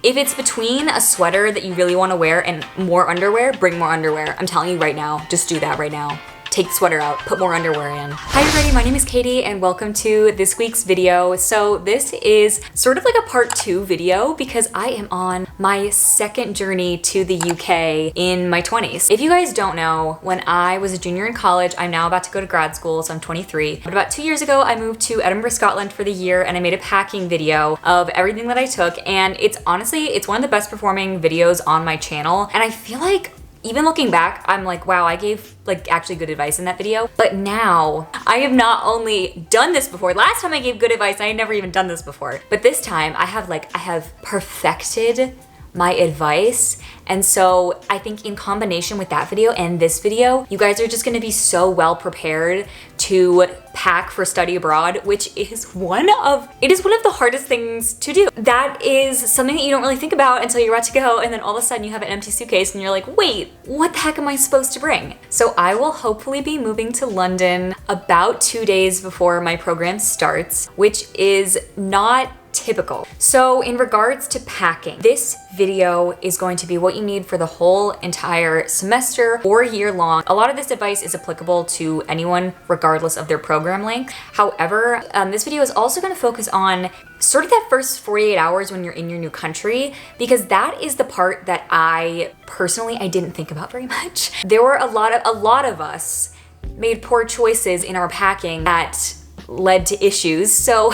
If it's between a sweater that you really want to wear and more underwear, bring more underwear. I'm telling you right now, just do that right now. Take the sweater out, put more underwear in. Hi everybody, my name is Katie and welcome to this week's video. So this is sort of like a part 2 video because I am on my second journey to the UK in my 20s. If you guys don't know, when I was a junior in college, I'm now about to go to grad school, so I'm 23. But about 2 years ago, I moved to Edinburgh, Scotland for the year and I made a packing video of everything that I took. And it's honestly, it's one of the best performing videos on my channel. And I feel like even looking back, I'm like, wow, I gave like actually good advice in that video. But now I have not only done this before. Last time I gave good advice, I had never even done this before. But this time I have perfected my advice. And so I think in combination with that video and this video, you guys are just gonna be so well prepared to pack for study abroad, which is one of the hardest things to do. That is something that you don't really think about until you're about to go, and then all of a sudden you have an empty suitcase and you're like, wait, what the heck am I supposed to bring? So I will hopefully be moving to London about 2 days before my program starts, which is not typical. So in regards to packing, this video is going to be what you need for the whole entire semester or year long. A lot of this advice is applicable to anyone regardless of their program length. However, this video is also going to focus on sort of that first 48 hours when you're in your new country, because that is the part that I didn't think about very much. There were a lot of us made poor choices in our packing that led to issues. So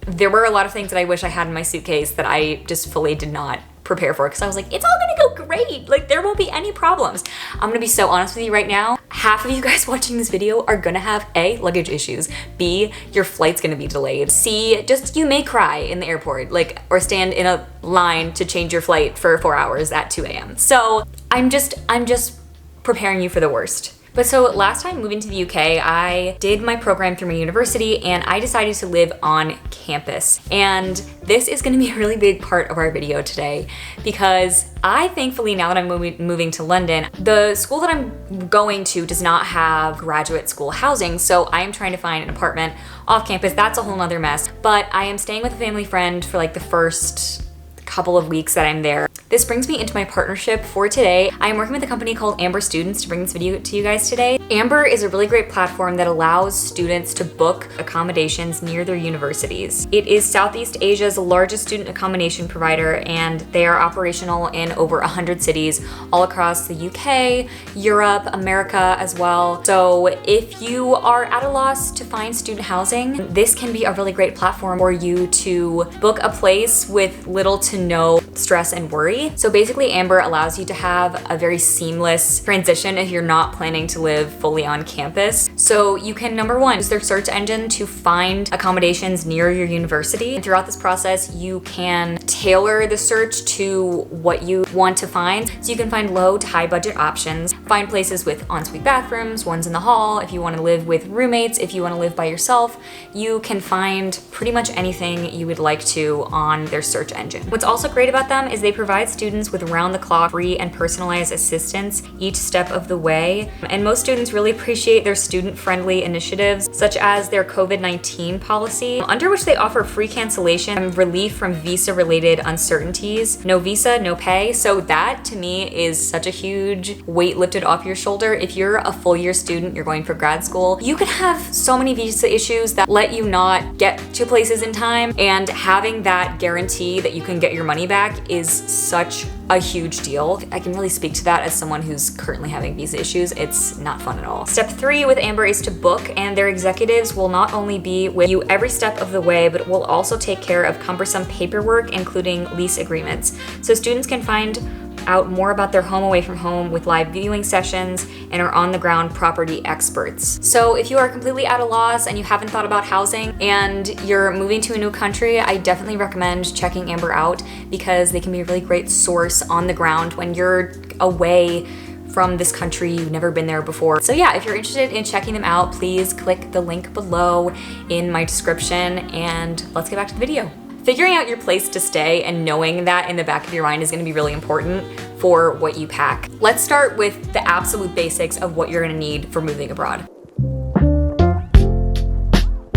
there were a lot of things that I wish I had in my suitcase that I just fully did not prepare for, because I was like, it's all gonna go great. Like, there won't be any problems. I'm gonna be so honest with you right now. Half of you guys watching this video are gonna have A, luggage issues, B, your flight's gonna be delayed, C, just you may cry in the airport, like, or stand in a line to change your flight for 4 hours at 2 a.m. So I'm just preparing you for the worst. But so last time moving to the UK, I did my program through my university and I decided to live on campus. And this is gonna be a really big part of our video today because I thankfully, now that I'm moving to London, the school that I'm going to does not have graduate school housing. So I am trying to find an apartment off campus. That's a whole nother mess. But I am staying with a family friend for like the first couple of weeks that I'm there. This brings me into my partnership for today. I am working with a company called Amber Students to bring this video to you guys today. Amber is a really great platform that allows students to book accommodations near their universities. It is Southeast Asia's largest student accommodation provider, and they are operational in over 100 cities all across the UK, Europe, America as well. So if you are at a loss to find student housing, this can be a really great platform for you to book a place with little to no stress and worry. So basically, Amber allows you to have a very seamless transition if you're not planning to live fully on campus. So you can, number one, use their search engine to find accommodations near your university. And throughout this process, you can tailor the search to what you want to find. So you can find low to high budget options, find places with ensuite bathrooms, ones in the hall. If you want to live with roommates, if you want to live by yourself, you can find pretty much anything you would like to on their search engine. What's also great about them is they provide students with round-the-clock free and personalized assistance each step of the way. And most students really appreciate their student-friendly initiatives, such as their COVID-19 policy, under which they offer free cancellation and relief from visa-related uncertainties. No visa, no pay. So that, to me, is such a huge weight lifted off your shoulder. If you're a full-year student, you're going for grad school, you can have so many visa issues that let you not get to places in time, and having that guarantee that you can get your money back is such a huge deal. I can really speak to that as someone who's currently having visa issues. It's not fun at all. Step 3 with Amber is to book, and their executives will not only be with you every step of the way, but will also take care of cumbersome paperwork, including lease agreements. So students can find out more about their home away from home with live viewing sessions and are on the ground property experts. So if you are completely at a loss and you haven't thought about housing and you're moving to a new country, I definitely recommend checking Amber out because they can be a really great source on the ground when you're away from this country, you've never been there before. So yeah, if you're interested in checking them out, please click the link below in my description, and let's get back to the video. Figuring out your place to stay and knowing that in the back of your mind is gonna be really important for what you pack. Let's start with the absolute basics of what you're gonna need for moving abroad.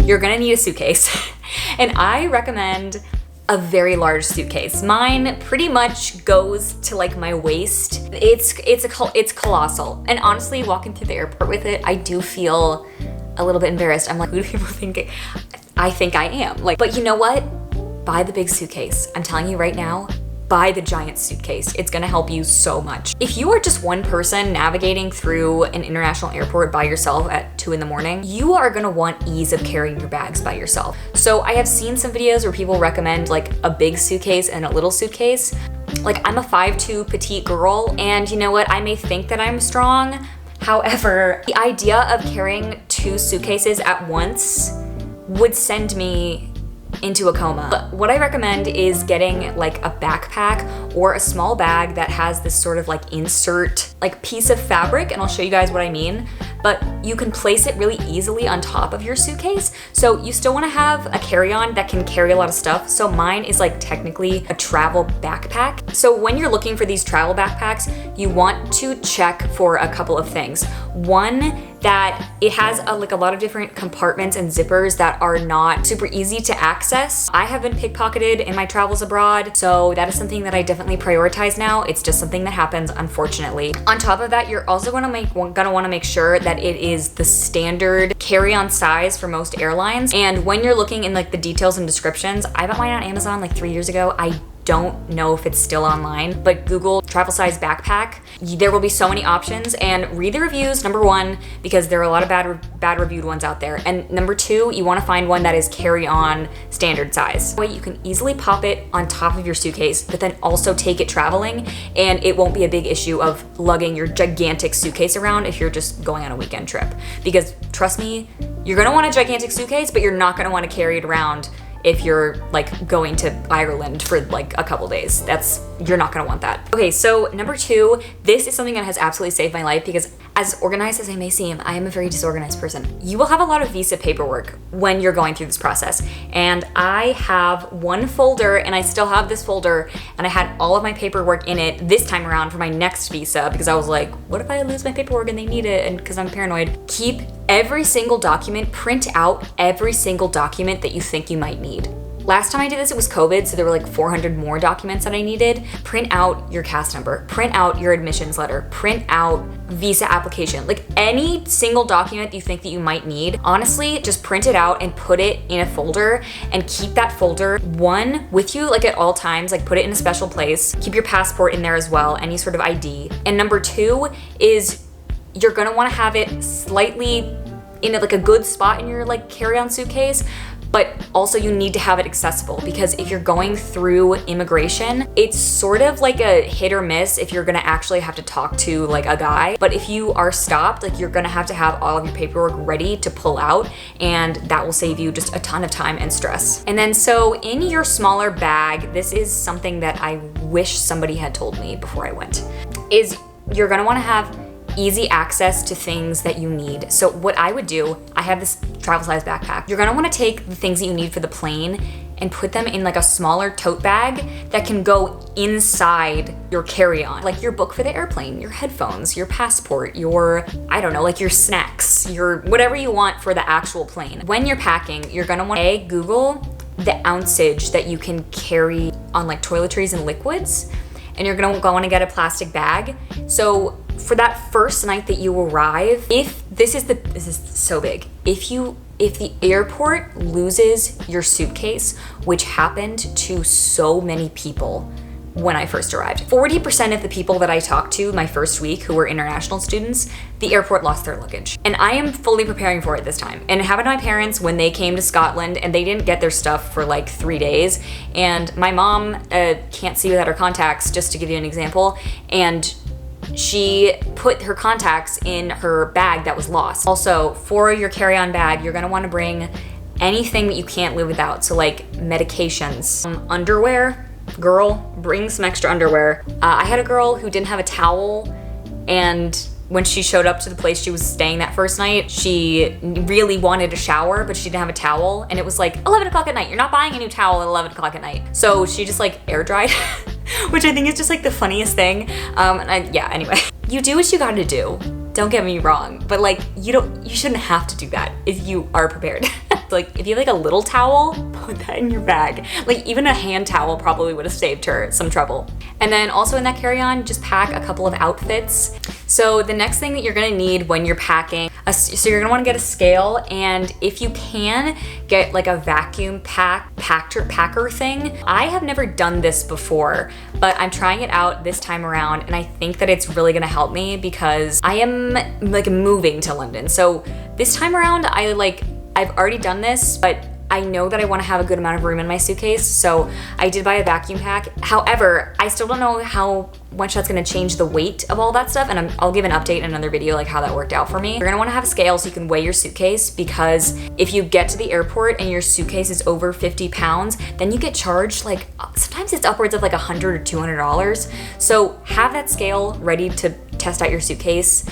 You're gonna need a suitcase. And I recommend a very large suitcase. Mine pretty much goes to like my waist. It's colossal. And honestly, walking through the airport with it, I do feel a little bit embarrassed. I'm like, who do people think I think I am? Like, but you know what? Buy the big suitcase. I'm telling you right now, buy the giant suitcase. It's gonna help you so much. If you are just one person navigating through an international airport by yourself at 2 in the morning, you are gonna want ease of carrying your bags by yourself. So I have seen some videos where people recommend like a big suitcase and a little suitcase. Like, I'm a 5'2" petite girl, and you know what? I may think that I'm strong. However, the idea of carrying 2 suitcases at once would send me into a coma. But what I recommend is getting like a backpack or a small bag that has this sort of like insert like piece of fabric, and I'll show you guys what I mean. But you can place it really easily on top of your suitcase. So you still wanna have a carry-on that can carry a lot of stuff. So mine is like technically a travel backpack. So when you're looking for these travel backpacks, you want to check for a couple of things. One, that it has a lot of different compartments and zippers that are not super easy to access. I have been pickpocketed in my travels abroad, so that is something that I definitely prioritize now. It's just something that happens, unfortunately. On top of that, you're also gonna wanna make sure that it is the standard carry-on size for most airlines. And when you're looking in like the details and descriptions, I bought mine on Amazon like 3 years ago. I don't know if it's still online, but Google travel size backpack. There will be so many options, and read the reviews, number one, because there are a lot of bad reviewed ones out there. And number two, you wanna find one that is carry-on standard size. That way you can easily pop it on top of your suitcase, but then also take it traveling, and it won't be a big issue of lugging your gigantic suitcase around if you're just going on a weekend trip. Because trust me, you're gonna want a gigantic suitcase, but you're not gonna wanna carry it around if you're like going to Ireland for like a couple days. You're not gonna want that. Okay, so number two, this is something that has absolutely saved my life, because as organized as I may seem, I am a very disorganized person. You will have a lot of visa paperwork when you're going through this process. And I have one folder, and I still have this folder, and I had all of my paperwork in it this time around for my next visa, because I was like, what if I lose my paperwork and they need it? And because I'm paranoid. Keep every single document, print out every single document that you think you might need. Last time I did this, it was COVID, so there were like 400 more documents that I needed. Print out your CAS number, print out your admissions letter, print out visa application, like any single document you think that you might need. Honestly, just print it out and put it in a folder, and keep that folder, one, with you like at all times, like put it in a special place. Keep your passport in there as well, any sort of ID. And number two is you're gonna wanna have it slightly in like a good spot in your like carry-on suitcase, but also you need to have it accessible, because if you're going through immigration, it's sort of like a hit or miss if you're gonna actually have to talk to like a guy. But if you are stopped, like you're gonna have to have all of your paperwork ready to pull out, and that will save you just a ton of time and stress. And then so in your smaller bag, this is something that I wish somebody had told me before I went, is you're gonna wanna have easy access to things that you need. So what I would do, I have this travel size backpack. You're gonna wanna take the things that you need for the plane and put them in like a smaller tote bag that can go inside your carry-on. Like your book for the airplane, your headphones, your passport, your, I don't know, like your snacks, your whatever you want for the actual plane. When you're packing, you're gonna wanna Google the ounceage that you can carry on like toiletries and liquids, and you're gonna wanna get a plastic bag. So for that first night that you arrive, this is so big. If the airport loses your suitcase, which happened to so many people when I first arrived. 40% of the people that I talked to my first week who were international students, the airport lost their luggage. And I am fully preparing for it this time. And it happened to my parents when they came to Scotland, and they didn't get their stuff for like 3 days. And my mom can't see without her contacts, just to give you an example. And she put her contacts in her bag that was lost. Also, for your carry-on bag, you're gonna wanna bring anything that you can't live without. So like medications, underwear. Girl, bring some extra underwear. I had a girl who didn't have a towel, and when she showed up to the place she was staying that first night, she really wanted a shower, but she didn't have a towel, and it was like 11 o'clock at night. You're not buying a new towel at 11 o'clock at night. So she just like air dried, which I think is just like the funniest thing. Anyway. You do what you gotta do. Don't get me wrong, but like you shouldn't have to do that if you are prepared. Like if you have like a little towel, put that in your bag. Like even a hand towel probably would have saved her some trouble. And then also in that carry-on, just pack a couple of outfits. So the next thing that you're gonna need when you're packing, so you're gonna wanna get a scale, and if you can, get like a vacuum packer thing. I have never done this before, but I'm trying it out this time around, and I think that it's really gonna help me because I am like moving to London. So this time around, I've already done this, but I know that I want to have a good amount of room in my suitcase, so I did buy a vacuum pack. However, I still don't know how much that's going to change the weight of all that stuff, and I'll give an update in another video like how that worked out for me. You're going to want to have a scale so you can weigh your suitcase, because if you get to the airport and your suitcase is over 50 pounds, then you get charged like, sometimes it's upwards of like $100 or $200. So have that scale ready to test out your suitcase.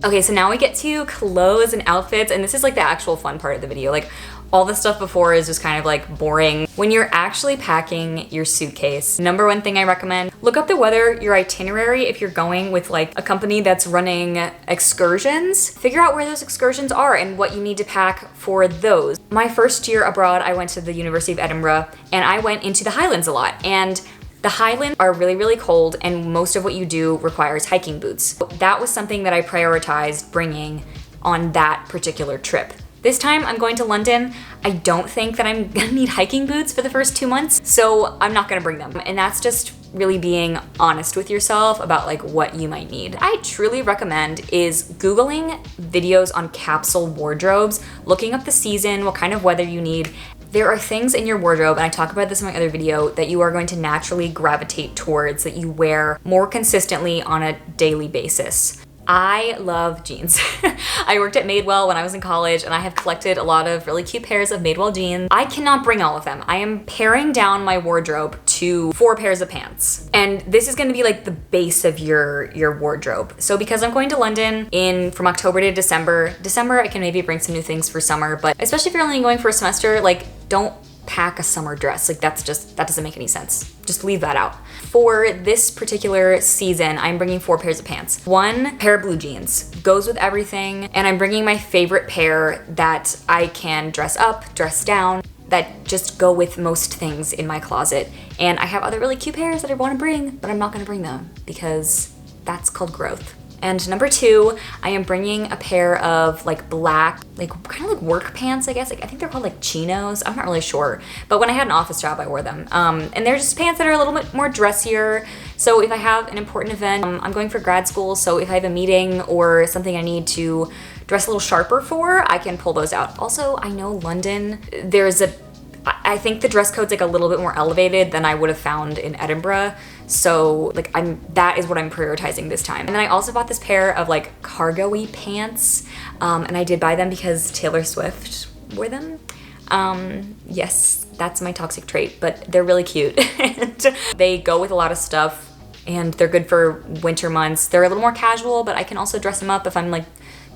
Okay, so now we get to clothes and outfits, and this is like the actual fun part of the video. Like all the stuff before is just kind of like boring. When you're actually packing your suitcase, number one thing I recommend, look up the weather, your itinerary. If you're going with like a company that's running excursions, figure out where those excursions are and what you need to pack for those. My first year abroad, I went to the University of Edinburgh, and I went into the Highlands a lot. And the Highlands are really, really cold, and most of what you do requires hiking boots. That was something that I prioritized bringing on that particular trip. This time I'm going to London. I don't think that I'm gonna need hiking boots for the first 2 months, so I'm not gonna bring them. And that's just really being honest with yourself about like what you might need. I truly recommend is Googling videos on capsule wardrobes, looking up the season, what kind of weather you need. There are things in your wardrobe, and I talk about this in my other video, that you are going to naturally gravitate towards, that you wear more consistently on a daily basis. I love jeans. I worked at Madewell when I was in college, and I have collected a lot of really cute pairs of Madewell jeans. I cannot bring all of them. I am paring down my wardrobe to 4 pairs of pants. And this is gonna be like the base of your wardrobe. So because I'm going to London from October to December, I can maybe bring some new things for summer, but especially if you're only going for a semester, like don't pack a summer dress. Like that doesn't make any sense. Just leave that out. For this particular season, I'm bringing 4 pairs of pants. 1 pair of blue jeans, goes with everything, and I'm bringing my favorite pair that I can dress up, dress down, that just go with most things in my closet. And I have other really cute pairs that I want to bring, but I'm not going to bring them because that's called growth. And number 2, I am bringing a pair of like black, like kind of like work pants, I guess. Like I think they're called like chinos. I'm not really sure. But when I had an office job, I wore them. And they're just pants that are a little bit more dressier. So if I have an important event, I'm going for grad school. So if I have a meeting or something I need to dress a little sharper for, I can pull those out. Also, I know London, I think the dress code's like a little bit more elevated than I would have found in Edinburgh. So like that is what I'm prioritizing this time. And then I also bought this pair of like cargo-y pants. And I did buy them because Taylor Swift wore them. Yes, that's my toxic trait, but they're really cute. And they go with a lot of stuff, and they're good for winter months. They're a little more casual, but I can also dress them up if I'm like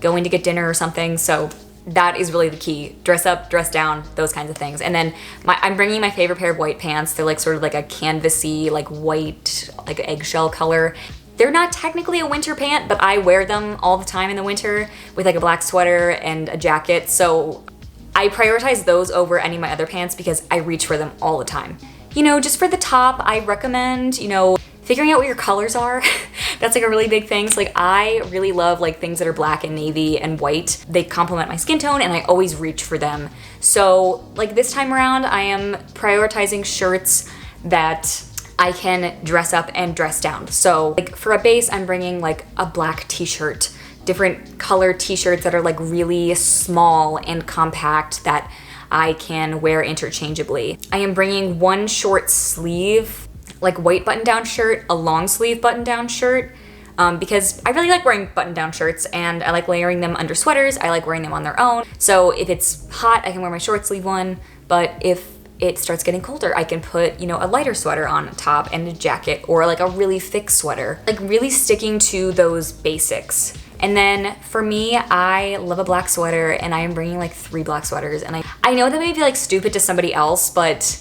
going to get dinner or something. So that is really the key. Dress up, dress down, those kinds of things. And then I'm bringing my favorite pair of white pants. They're like sort of like a canvasy, like white, like eggshell color. They're not technically a winter pant, but I wear them all the time in the winter with like a black sweater and a jacket. So I prioritize those over any of my other pants because I reach for them all the time. You know, just for the top, I recommend, figuring out what your colors are. That's like a really big thing. So like I really love like things that are black and navy and white. They complement my skin tone, and I always reach for them. So like this time around, I am prioritizing shirts that I can dress up and dress down. So like for a base, I'm bringing like a black t-shirt, different color t-shirts that are like really small and compact that I can wear interchangeably. I am bringing 1 short sleeve, like white button-down shirt, a long sleeve button-down shirt, because I really like wearing button-down shirts, and I like layering them under sweaters. I like wearing them on their own. So if it's hot, I can wear my short sleeve one, but if it starts getting colder, I can put, a lighter sweater on top and a jacket, or like a really thick sweater. Like really sticking to those basics. And then for me, I love a black sweater, and I am bringing like 3 black sweaters. And I know that may be like stupid to somebody else, but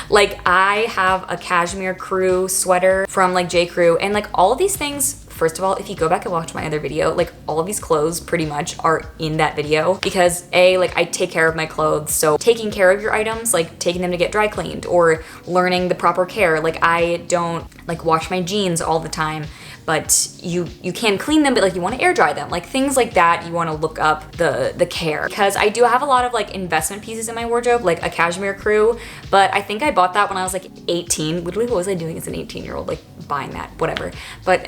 like I have a cashmere crew sweater from like J. Crew, and like all of these things first of all, if you go back and watch my other video, like all of these clothes pretty much are in that video because like I take care of my clothes. So taking care of your items, like taking them to get dry cleaned or learning the proper care. Like I don't like wash my jeans all the time, but you can clean them, but like you want to air dry them, like things like that. You want to look up the care, because I do have a lot of like investment pieces in my wardrobe, like a cashmere crew, but I think I bought that when I was like 18. Literally, what was I doing as an 18-year-old? Like buying that, whatever. But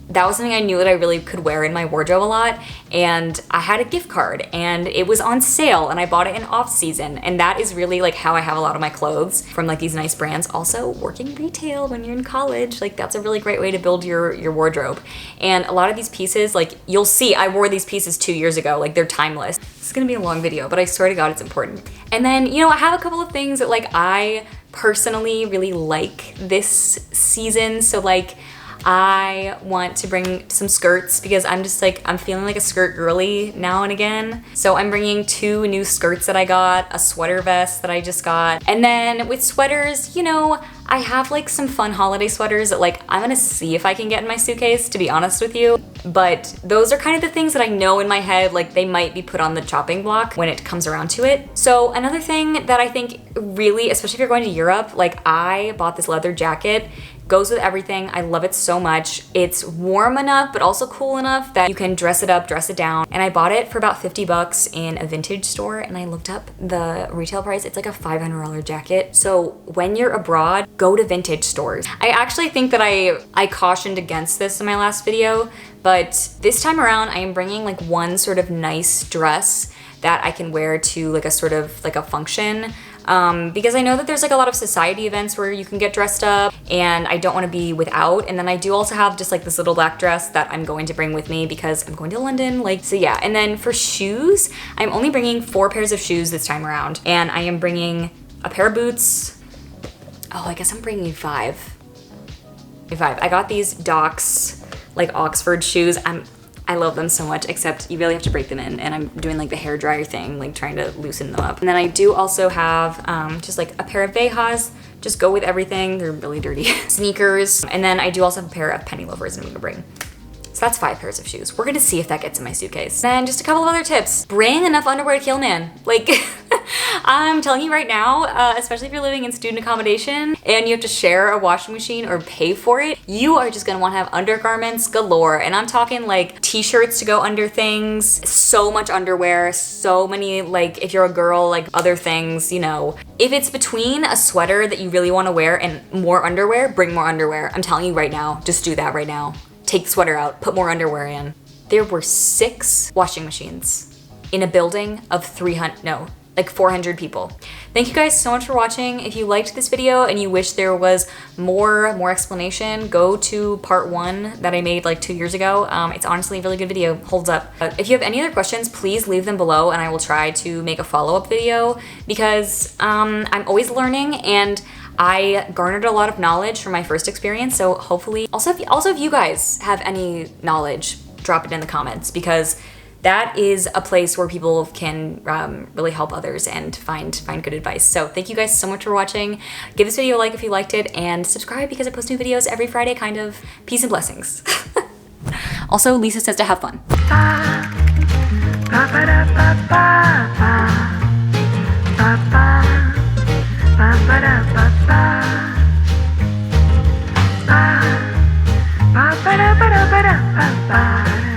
that was something I knew that I really could wear in my wardrobe a lot, and I had a gift card and it was on sale and I bought it in off season, and that is really like how I have a lot of my clothes from like these nice brands. Also, working retail when you're in college, like that's a really great way to build your wardrobe. And a lot of these pieces, like you'll see, I wore these pieces 2 years ago, like they're timeless. This is gonna be a long video, but I swear to God it's important. And then, you know, I have a couple of things that like I personally really like this season. So like I want to bring some skirts because I'm just like, I'm feeling like a skirt girly now and again. So I'm bringing 2 new skirts that I got, a sweater vest that I just got. And then with sweaters, you know, I have like some fun holiday sweaters that like I'm gonna see if I can get in my suitcase, to be honest with you. But those are kind of the things that I know in my head, like they might be put on the chopping block when it comes around to it. So another thing that I think really, especially if you're going to Europe, like I bought this leather jacket. Goes with everything. I love it so much. It's warm enough, but also cool enough that you can dress it up, dress it down. And I bought it for about 50 bucks in a vintage store, and I looked up the retail price. It's like a $500 jacket. So when you're abroad, go to vintage stores. I actually think that I cautioned against this in my last video, but this time around I am bringing like one sort of nice dress that I can wear to like a sort of like a function. Because I know that there's like a lot of society events where you can get dressed up, and I don't want to be without. And then I do also have just like this little black dress that I'm going to bring with me because I'm going to London, like, so yeah. And then for shoes, I'm only bringing 4 pairs of shoes this time around, and I am bringing a pair of boots. Oh, I guess I'm bringing 5. I got these Docs, like Oxford shoes. I love them so much, except you really have to break them in, and I'm doing like the hair dryer thing, like trying to loosen them up. And then I do also have just like a pair of Vejas, just go with everything. They're really dirty. Sneakers. And then I do also have a pair of penny loafers I'm gonna bring. So that's 5 pairs of shoes. We're gonna see if that gets in my suitcase. And just a couple of other tips. Bring enough underwear to kill, man. Like, I'm telling you right now, especially if you're living in student accommodation and you have to share a washing machine or pay for it, you are just gonna wanna have undergarments galore. And I'm talking like t-shirts to go under things, so much underwear, so many, like if you're a girl, like other things, you know. If it's between a sweater that you really wanna wear and more underwear, bring more underwear. I'm telling you right now, just do that right now. Take the sweater out, put more underwear in. There were 6 washing machines in a building of 400 people. Thank you guys so much for watching. If you liked this video and you wish there was more explanation, go to part 1 that I made like 2 years ago. It's honestly a really good video, holds up. If you have any other questions, please leave them below and I will try to make a follow-up video, because I'm always learning and I garnered a lot of knowledge from my first experience. So hopefully, also if you guys have any knowledge, drop it in the comments, because that is a place where people can really help others and find good advice. So thank you guys so much for watching. Give this video a like if you liked it, and subscribe because I post new videos every Friday, kind of. Peace and blessings. Also, Lisa says to have fun.